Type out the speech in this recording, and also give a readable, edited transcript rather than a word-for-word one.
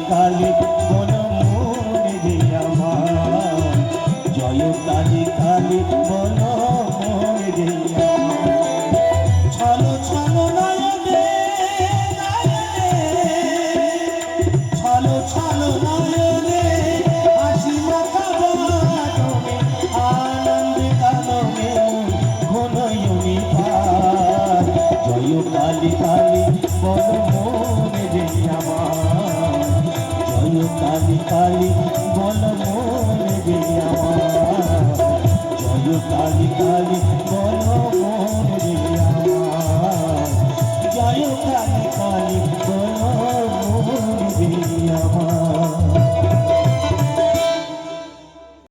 কালী বলো মনে রে আমার, জয় কালী কালী বলো মনে রে আমার। ছলো ছলো নয়নে নয়নে, ছলো ছলো নয়নে হাসি মাখা বদনে, আনন্দে কাননে ঘনয়নি পার। জয় কালী কালী বলো মনে রে আমার, জয় কালী কালী বলো মনে রে আমার, জয় কালী কালী বলো